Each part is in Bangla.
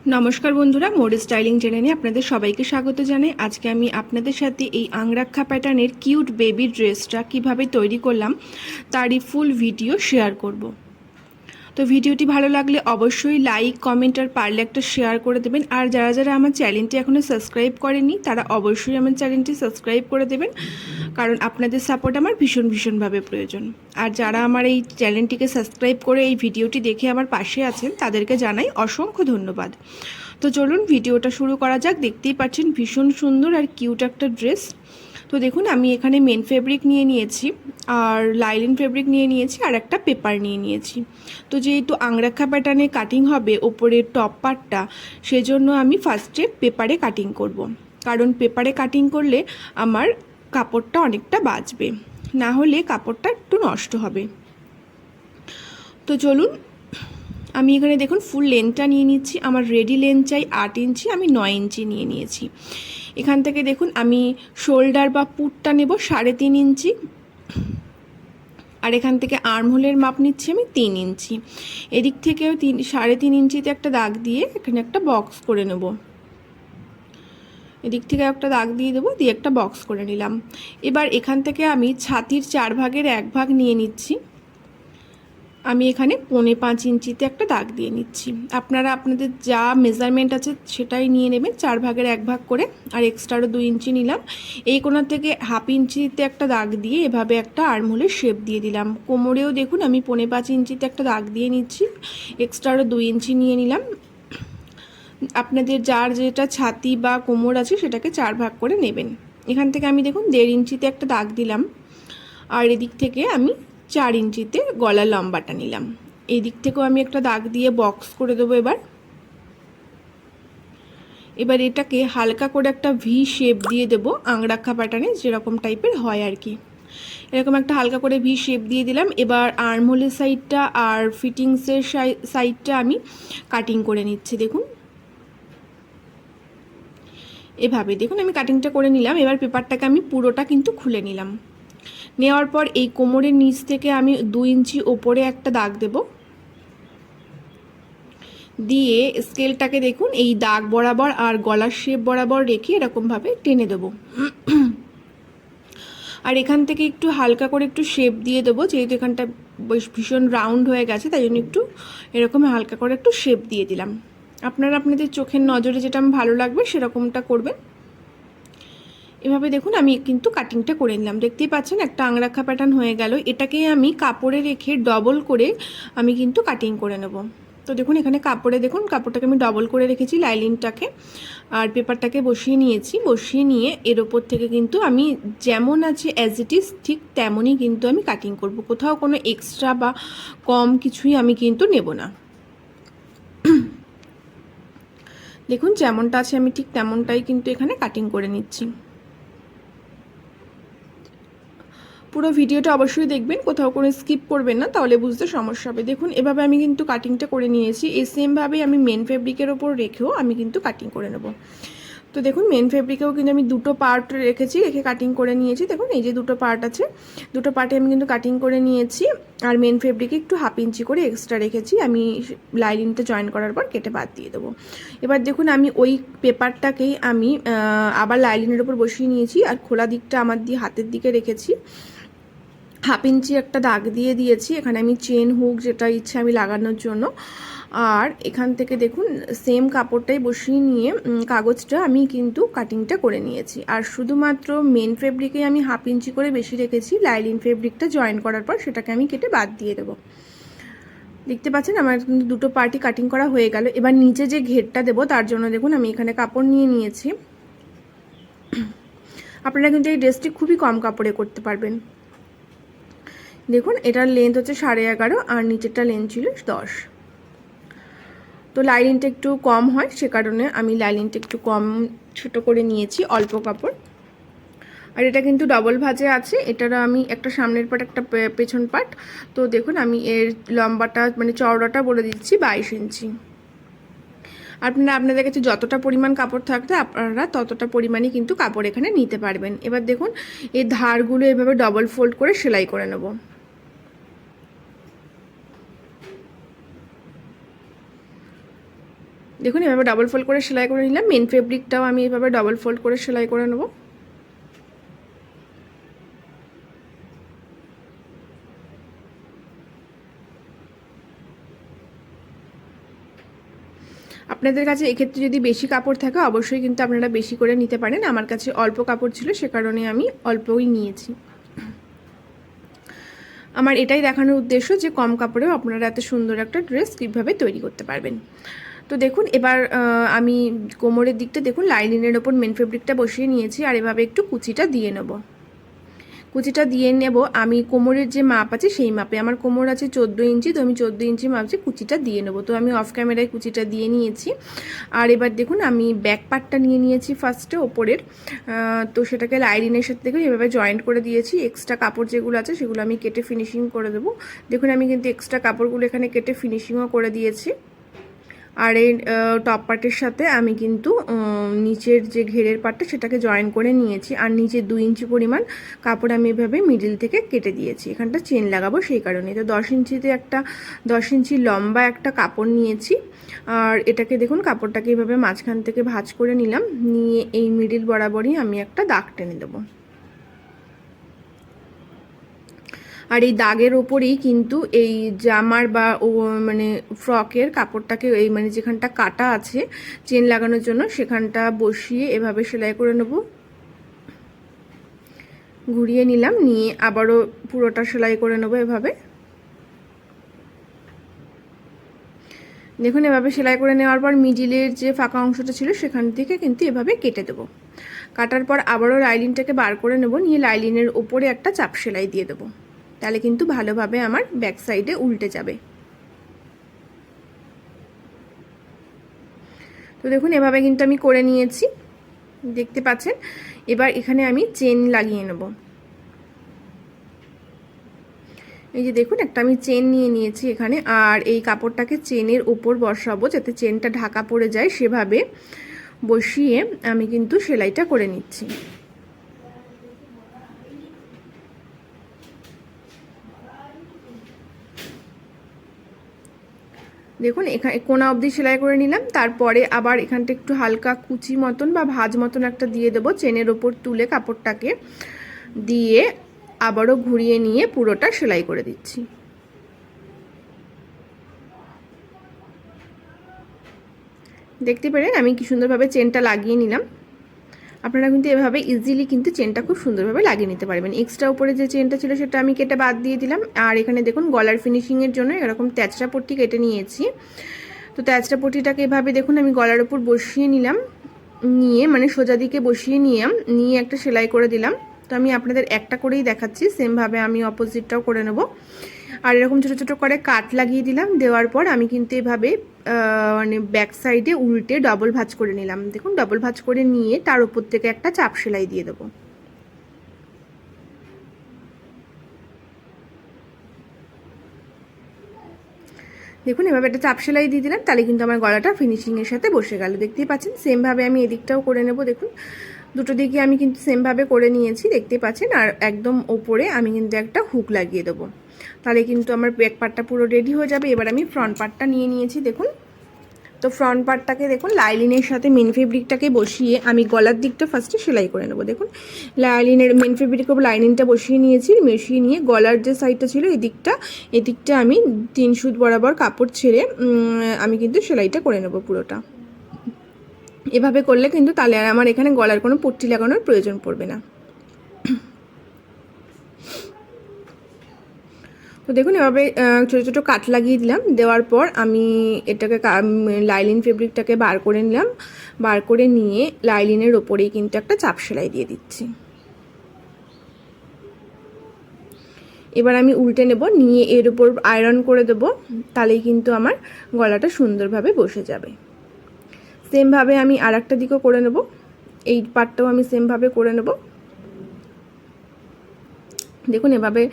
নমস্কার বন্ধুরা, মোড স্টাইলিং চ্যানেলে আপনাদের সবাইকে স্বাগত জানাই। আজকে আমি আপনাদের সাথে এই আংরাক্ষা প্যাটার্নের কিউট বেবি ড্রেসটা কিভাবে তৈরি করলাম তারই ফুল ভিডিও শেয়ার করব। তো ভিডিওটি ভালো লাগলে অবশ্যই লাইক, কমেন্ট আর পারলে একটা শেয়ার করে দেবেন। আর যারা যারা আমার চ্যানেলটি এখনও সাবস্ক্রাইব করেনি তারা অবশ্যই আমার চ্যানেলটি সাবস্ক্রাইব করে দেবেন, কারণ আপনাদের সাপোর্ট আমার ভীষণভাবে প্রয়োজন। আর যারা আমার এই চ্যানেলটিকে সাবস্ক্রাইব করে এই ভিডিওটি দেখে আমার পাশে আছেন তাদেরকে জানাই অসংখ্য ধন্যবাদ। তো চলুন ভিডিওটা শুরু করা যাক। দেখতেই পাচ্ছেন ভীষণ সুন্দর আর কিউট একটা ড্রেস। তো দেখুন আমি এখানে মেন ফেব্রিক নিয়ে নিয়েছি, আর লাইলিন ফেব্রিক নিয়ে নিয়েছি, আর একটা পেপার নিয়ে নিয়েছি। তো যেহেতু আংরাক্ষা প্যাটার্নে কাটিং হবে ওপরের টপ পার্টটা, সেজন্য আমি ফার্স্টে পেপারে কাটিং করব। কারণ পেপারে কাটিং করলে আমার কাপড়টা অনেকটা বাঁচবে, না হলে কাপড়টা একটু নষ্ট হবে। তো চলুন আমি এখানে দেখুন ফুল লেন্থটা নিয়ে নিচ্ছি। আমার রেডি লেন্থ চাই 8 ইঞ্চি, আমি 9 ইঞ্চি নিয়ে নিয়েছি। এখান থেকে দেখুন আমি শোল্ডার বা পুটটা নেব 3.5 ইঞ্চি, আর এখান থেকে আর্মহোলের মাপ নিচ্ছি আমি 3 ইঞ্চি। এদিক থেকেও 3.5 ইঞ্চিতে একটা দাগ দিয়ে এখানে একটা বক্স করে নেব। এদিক থেকে একটা দাগ দিয়ে দেবো, দিয়ে একটা বক্স করে নিলাম। এবার এখান থেকে আমি ছাতির 4 ভাগের 1 ভাগ নিয়ে নিচ্ছি। আমি এখানে 5.25 ইঞ্চিতে একটা দাগ দিয়ে নিচ্ছি। আপনারা আপনাদের যা মেজারমেন্ট আছে সেটাই নিয়ে নেবেন, 4 ভাগের 1 ভাগ করে। আর এক্সট্রারও 2 ইঞ্চি নিলাম। এই কোণা থেকে 1/2 ইঞ্চিতে একটা দাগ দিয়ে এভাবে একটা আর্মহোলের শেপ দিয়ে দিলাম। কোমরেও দেখুন আমি 5.25 ইঞ্চিতে একটা দাগ দিয়ে নিচ্ছি, এক্সট্রারও 2 ইঞ্চি নিয়ে নিলাম। আপনাদের যার যেটা ছাতি বা কোমর আছে সেটাকে 4 ভাগ করে নেবেন। এখান থেকে আমি দেখুন 1.5 ইঞ্চিতে একটা দাগ দিলাম, আর এদিক থেকে আমি 4 ইঞ্চিতে গলার লম্বাটা নিলাম। এই দিক থেকেও আমি একটা দাগ দিয়ে বক্স করে দেবো। এবার এটাকে হালকা করে একটা ভি শেপ দিয়ে দেবো, আংরাক্ষা প্যাটার্নে যেরকম টাইপের হয় আর কি। এরকম একটা হালকা করে ভি শেপ দিয়ে দিলাম। এবার আর্মহোলের সাইডটা আর ফিটিংসের সাইডটা আমি কাটিং করে নিচ্ছি। দেখুন এভাবে দেখুন আমি কাটিংটা করে নিলাম। এবার পেপারটাকে আমি পুরোটা কিন্তু খুলে নিলাম। নেওয়ার পর এই কোমরের নিচ থেকে আমি 2 ইঞ্চি ওপরে একটা দাগ দেব, দিয়ে স্কেলটাকে দেখুন এই দাগ বরাবর আর গলার শেপ বরাবর রেখে এরকমভাবে টেনে দেব। আর এখান থেকে একটু হালকা করে একটু শেপ দিয়ে দেবো, যেহেতু এখানটা ভীষণ রাউন্ড হয়ে গেছে তাই জন্য একটু এরকম হালকা করে একটু শেপ দিয়ে দিলাম। আপনারা আপনাদের চোখের নজরে যেটা ভালো লাগবে সেরকমটা করবেন। এভাবে দেখুন আমি কিন্তু কাটিংটা করে নিলাম। দেখতেই পাচ্ছেন একটা আংরাক্ষা প্যাটার্ন হয়ে গেল। এটাকে আমি কাপড়ে রেখে ডবল করে আমি কিন্তু কাটিং করে নেব। তো দেখুন এখানে কাপড়ে দেখুন কাপড়টাকে আমি ডবল করে রেখেছি, লাইলিনটাকে আর পেপারটাকে বসিয়ে নিয়েছি। বসিয়ে নিয়ে এর ওপর থেকে কিন্তু আমি যেমন আছে অ্যাজ ইট ইজ ঠিক তেমনই কিন্তু আমি কাটিং করব। কোথাও কোনো এক্সট্রা বা কম কিছুই আমি কিন্তু নেব না। দেখুন যেমনটা আছে আমি ঠিক তেমনটাই কিন্তু এখানে কাটিং করে নিচ্ছি। পুরো ভিডিওটা অবশ্যই দেখবেন, কোথাও কোনো স্কিপ করবেন না, তাহলে বুঝতে সমস্যা হবে। দেখুন এভাবে আমি কিন্তু কাটিংটা করে নিয়েছি। এই সেমভাবেই আমি মেন ফেব্রিকের ওপর রেখেও আমি কিন্তু কাটিং করে নেব। তো দেখুন মেন ফেব্রিকেও কিন্তু আমি দুটো পার্ট রেখেছি, রেখে কাটিং করে নিয়েছি। দেখুন এই যে দুটো পার্ট আছে, দুটো পার্টে আমি কিন্তু কাটিং করে নিয়েছি। আর মেন ফেব্রিকে একটু 1/2 ইঞ্চি করে এক্সট্রা রেখেছি, আমি লাইনিংটা জয়েন করার পর কেটে বাদ দিয়ে দেবো। এবার দেখুন আমি ওই পেপারটাকেই আমি আবার লাইনিংয়ের ওপর বসিয়ে নিয়েছি, আর খোলা দিকটা আমার দিয়ে হাতের দিকে রেখেছি। 1/2 ইঞ্চি একটা দাগ দিয়ে দিয়েছি, এখানে আমি চেন হুক যেটা ইচ্ছে আমি লাগানোর জন্য। আর এখান থেকে দেখুন সেম কাপড়টাই বসিয়ে নিয়ে কাগজটা আমি কিন্তু কাটিংটা করে নিয়েছি। আর শুধুমাত্র মেন ফেব্রিকে আমি 1/2 ইঞ্চি করে বেশি রেখেছি, লাইলিন ফেব্রিকটা জয়েন করার পর সেটাকে আমি কেটে বাদ দিয়ে দেবো। দেখতে পাচ্ছেন আমার কিন্তু দুটো পার্টি কাটিং করা হয়ে গেল। এবার নিচে যে ঘেরটা দেবো তার জন্য দেখুন আমি এখানে কাপড় নিয়ে নিয়েছি। আপনারা কিন্তু এই ড্রেসটি খুবই কম কাপড়ে করতে পারবেন। দেখুন এটার লেন্থ হচ্ছে 11.5 আর নিচেরটা লেন্থ ছিল 10। তো লাইনিংটা একটু কম হয়, সে কারণে আমি লাইনিংটা একটু কম ছোট করে নিয়েছি, অল্প কাপড়। আর এটা কিন্তু ডবল ভাঁজে আছে, এটার আমি একটা সামনের পার্ট একটা পেছন পার্ট। তো দেখুন আমি এর লম্বাটা মানে চওড়াটা বলে দিচ্ছি 22 ইঞ্চি। আপনারা আপনাদের কাছে যতটা পরিমাণ কাপড় থাকবে আপনারা ততটা পরিমাণই কিন্তু কাপড় এখানে নিতে পারবেন। এবার দেখুন এই ধারগুলো এভাবে ডবল ফোল্ড করে সেলাই করে নেব। দেখুন এভাবে ডাবল ফোল্ড করে সেলাই করে নিলাম। মেন ফেব্রিকটাও আমি এভাবে ডাবল ফোল্ড করে সেলাই করে নেব। আপনাদের কাছে এক্ষেত্রে যদি বেশি কাপড় থাকে অবশ্যই কিন্তু আপনারা বেশি করে নিতে পারেন। আমার কাছে অল্প কাপড় ছিল, সে কারণে আমি অল্পই নিয়েছি। আমার এটাই দেখানোর উদ্দেশ্য যে কম কাপড়েও আপনারা এত সুন্দর একটা ড্রেস কীভাবে তৈরি করতে পারবেন। তো দেখুন এবার আমি কোমরের দিকটা দেখুন লাইনিংয়ের ওপর মেন ফেব্রিকটা বসিয়ে নিয়েছি, আর এভাবে একটু কুচিটা দিয়ে নেব। কুচিটা দিয়ে নেব আমি কোমরের যে মাপ আছে সেই মাপে। আমার কোমর আছে 14 ইঞ্চি, তো আমি 14 ইঞ্চি মাপে কুচিটা দিয়ে নেব। তো আমি অফ ক্যামেরায় কুচিটা দিয়ে নিয়েছি। আর এবার দেখুন আমি ব্যাক পার্টটা নিয়ে নিয়েছি ফার্স্টে ওপরের, তো সেটাকে লাইনিংয়ের সাথে দেখুন এভাবে জয়েন্ট করে দিয়েছি। এক্সট্রা কাপড় যেগুলো আছে সেগুলো আমি কেটে ফিনিশিং করে দেবো। দেখুন আমি কিন্তু এক্সট্রা কাপড়গুলো এখানে কেটে ফিনিশিংও করে দিয়েছি। আর এই টপ পার্টের সাথে আমি কিন্তু নিচের যে ঘেরের পার্টটা সেটাকে জয়েন করে নিয়েছি। আর নিচে 2 ইঞ্চি পরিমাণ কাপড় আমি এভাবে মিডিল থেকে কেটে দিয়েছি, এখানটা চেন লাগাবো সেই কারণে। তো 10 ইঞ্চিতে 10 ইঞ্চি লম্বা একটা কাপড় নিয়েছি। আর এটাকে দেখুন কাপড়টাকে এভাবে মাঝখান থেকে ভাঁজ করে নিলাম, নিয়ে এই মিডিল বরাবরই আমি একটা দাগ টেনে দেবো। আর এই দাগের ওপরেই কিন্তু এই জামার বা মানে ফ্রকের কাপড়টাকে এই মানে যেখানটা কাটা আছে চেন লাগানোর জন্য সেখানটা বসিয়ে এভাবে সেলাই করে নেব। ঘুরিয়ে নিলাম, নিয়ে আবারও পুরোটা সেলাই করে নেব এভাবে। দেখুন এভাবে সেলাই করে নেওয়ার পর মিডিলের যে ফাঁকা অংশটা ছিল সেখান থেকে কিন্তু এভাবে কেটে দেবো। কাটার পর আবারও লাইনিংটাকে বার করে নেব, নিয়ে লাইনিংয়ের ওপরে একটা চাপ সেলাই দিয়ে দেবো। তাহলে কিন্তু ভালোভাবে আমার ব্যাক সাইডে উল্টে যাবে। তো দেখুন এভাবে কিন্তু আমি করে নিয়েছি, দেখতে পাচ্ছেন। এবার এখানে আমি চেন লাগিয়ে নেব। এই যে দেখুন একটা আমি চেন নিয়ে নিয়েছি এখানে, আর এই কাপড়টাকে চেনের উপর বসাবো যাতে চেনটা ঢাকা পড়ে যায়, সেভাবে বসিয়ে আমি কিন্তু সেলাইটা করে নিচ্ছি। দেখুন এখানে কোনা অবধি সেলাই করে নিলাম। তারপরে আবার এখানটা একটু হালকা কুচি মতন বা ভাঁজ মতন একটা দিয়ে দেবো, চেনের ওপর তুলে কাপড়টাকে দিয়ে আবারও ঘুরিয়ে নিয়ে পুরোটা সেলাই করে দিচ্ছি। দেখতে পেলেন আমি কি সুন্দরভাবে চেনটা লাগিয়ে নিলাম। আপনারা কিন্তু এভাবে ইজিলি কিন্তু চেনটা খুব সুন্দরভাবে লাগিয়ে নিতে পারবেন। এক্সট্রা উপরে যে চেনটা ছিল সেটা আমি কেটে বাদ দিয়ে দিলাম। আর এখানে দেখুন গলার ফিনিশিংয়ের জন্য এরকম তেচড়া পট্টি কেটে নিয়েছি। তো তেচড়া পট্টিটাকে এভাবে দেখুন আমি গলার উপর বসিয়ে নিলাম, নিয়ে মানে সোজা দিকে বসিয়ে নিয়ে একটা সেলাই করে দিলাম। তো আমি আপনাদের একটা করেই দেখাচ্ছি, সেমভাবে আমি অপোজিটটাও করে নেব। আর এরকম ছোটো ছোটো করে কাট লাগিয়ে দিলাম। দেওয়ার পর আমি কিন্তু এভাবে মানে ব্যাক সাইডে উল্টে ডবল ভাঁজ করে নিলাম। দেখুন ডবল ভাঁজ করে নিয়ে তার উপর থেকে একটা চাপ সেলাই দিয়ে দেবো। দেখুন এভাবে একটা চাপ সেলাই দিয়ে দিলাম, তাহলে কিন্তু আমার গলাটা ফিনিশিংয়ের সাথে বসে গেল। দেখতেই পাচ্ছেন সেমভাবে আমি এদিকটাও করে নেব। দেখুন দুটো দিকে আমি কিন্তু সেমভাবে করে নিয়েছি, দেখতেই পাচ্ছেন। আর একদম ওপরে আমি কিন্তু একটা হুক লাগিয়ে দেবো, তাহলে কিন্তু আমার ব্যাক পার্টটা পুরো রেডি হয়ে যাবে। এবার আমি ফ্রন্ট পার্টটা নিয়ে নিয়েছি। দেখুন তো ফ্রন্ট পার্টটাকে দেখুন লাইনিংয়ের সাথে মেন ফেব্রিকটাকে বসিয়ে আমি গলার দিকটা ফার্স্টে সেলাই করে নেব। দেখুন লাইনিংয়ের মেন ফেব্রিক ওপর লাইনিংটা বসিয়ে নিয়েছি, বসিয়ে নিয়ে গলার যে সাইডটা ছিল এদিকটা আমি 3 সুত বরাবর কাপড় ছেড়ে আমি কিন্তু সেলাইটা করে নেব পুরোটা। এভাবে করলে কিন্তু তাহলে আর আমার এখানে গলার কোনো পট্টি লাগানোর প্রয়োজন পড়বে না। তো দেখুন এভাবে ছোটো ছোটো কাট লাগিয়ে দিলাম। দেওয়ার পর আমি এটাকে লাইলিন ফেব্রিকটাকে বার করে নিলাম। বার করে নিয়ে লাইলিনের ওপরেই কিন্তু একটা চাপ সেলাই দিয়ে দিচ্ছি। এবার আমি উল্টে নেব, নিয়ে এর উপর আয়রন করে দেব, তাহলেই কিন্তু আমার গলাটা সুন্দরভাবে বসে যাবে। সেমভাবে আমি আর একটা দিকও করে নেব, এই পার্টটাও আমি সেমভাবে করে নেব। দেখুন এভাবে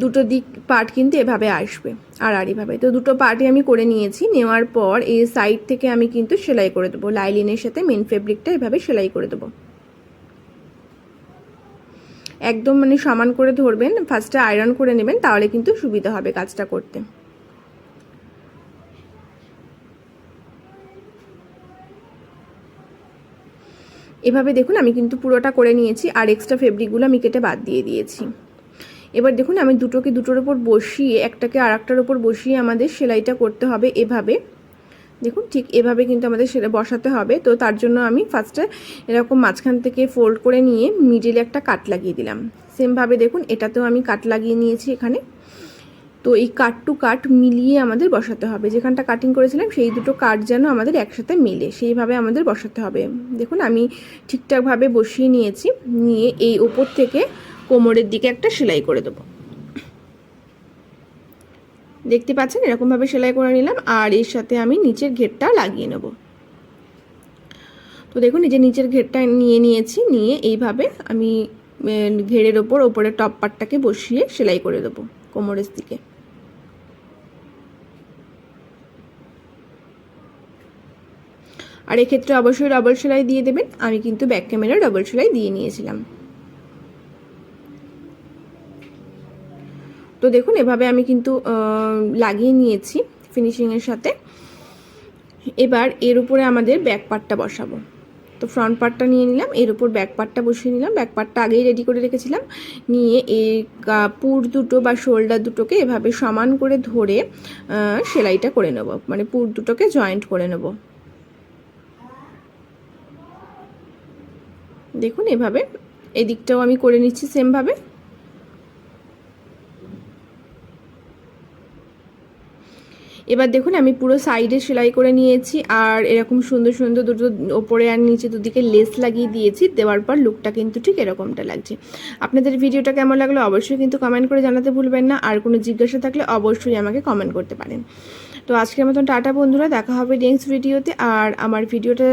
দুটো দিক পার্ট কিন্তু এভাবে আসবে আর এইভাবে। তো দুটো পার্টই আমি করে নিয়েছি। নেওয়ার পর এই সাইড থেকে আমি কিন্তু সেলাই করে দেবো, লাইলিনের সাথে মেন ফেব্রিকটা এভাবে সেলাই করে দেবো। একদম মানে সমান করে ধরবেন, ফার্স্টে আয়রন করে নেবেন, তাহলে কিন্তু সুবিধা হবে কাজটা করতে। এভাবে দেখুন আমি কিন্তু পুরোটা করে নিয়েছি, আর এক্সট্রা ফেব্রিকগুলো আমি কেটে বাদ দিয়ে দিয়েছি। এবার দেখুন আমি দুটোকে দুটোর ওপর বসিয়ে, একটাকে আর একটার ওপর বসিয়ে আমাদের সেলাইটা করতে হবে। এভাবে দেখুন, ঠিক এভাবে কিন্তু আমাদের সেটা বসাতে হবে। তো তার জন্য আমি ফার্স্টে এরকম মাঝখান থেকে ফোল্ড করে নিয়ে মিডিলে একটা কাট লাগিয়ে দিলাম। সেমভাবে দেখুন এটাতেও আমি কাট লাগিয়ে নিয়েছি এখানে। তো এই কাট টু কাট মিলিয়ে আমাদের বসাতে হবে, যেখানটা কাটিং করেছিলাম সেই দুটো কাট যেন আমাদের একসাথে মেলে সেইভাবে আমাদের বসাতে হবে। দেখুন আমি ঠিকঠাকভাবে বসিয়ে নিয়েছি, নিয়ে এই উপর থেকে কোমরের দিকে একটা সেলাই করে দেবো। দেখতে পাচ্ছেন এরকমভাবে সেলাই করে নিলাম, আর এর সাথে আমি নিচের ঘেরটা লাগিয়ে নেব। তো দেখুন এই যে নিচের ঘেরটা নিয়ে নিয়েছি, নিয়ে এইভাবে আমি ঘেরের ওপর ওপরে টপ পার্টটাকে বসিয়ে সেলাই করে দেবো কোমরের দিকে। আর এক্ষেত্রে অবশ্যই ডবল সেলাই দিয়ে দেবেন। আমি কিন্তু ব্যাক ক্যামেরা ডবল সেলাই দিয়ে নিয়েছিলাম। তো দেখুন এভাবে আমি কিন্তু লাগিয়ে নিয়েছি ফিনিশিংয়ের সাথে। এবার এর উপরে আমাদের ব্যাক পার্টটা বসাবো। তো ফ্রন্ট পার্টটা নিয়ে নিলাম, এর উপর ব্যাক পার্টটা বসিয়ে নিলাম। ব্যাক পার্টটা আগেই রেডি করে রেখেছিলাম, নিয়ে এই পুর দুটো বা শোল্ডার দুটোকে এভাবে সমান করে ধরে সেলাইটা করে নেব, মানে পুর দুটোকে জয়েন্ট করে নেব। দেখুন এভাবে এদিকটাও আমি করে নিচ্ছি সেমভাবে। এবার দেখুন আমি পুরো সাইডে সেলাই করে নিয়েছি, আর এরকম সুন্দর সুন্দর দুটো ওপরে আর নিচে দুদিকে লেস লাগিয়ে দিয়েছি। দেওয়ার পর লুকটা কিন্তু ঠিক এরকমটা লাগছে। আপনাদের ভিডিওটা কেমন লাগলো অবশ্যই কিন্তু কমেন্ট করে জানাতে ভুলবেন না, আর কোনো জিজ্ঞাসা থাকলে অবশ্যই আমাকে কমেন্ট করতে পারেন। তো আজকের মতন টাটা বন্ধুরা, দেখা হবে নেক্সট ভিডিওতে। আর আমার ভিডিওটা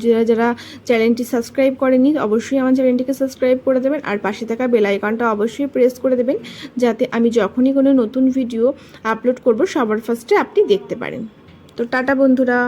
যারা যারা চ্যানেলটি সাবস্ক্রাইব করেনি অবশ্যই আমার চ্যানেলটিকে সাবস্ক্রাইব করে দেবেন, আর পাশে থাকা বেল আইকনটা অবশ্যই প্রেস করে দেবেন, যাতে আমি যখনই কোনো নতুন ভিডিও আপলোড করব সবার ফার্স্টে আপনি দেখতে পারেন। তো টাটা বন্ধুরা।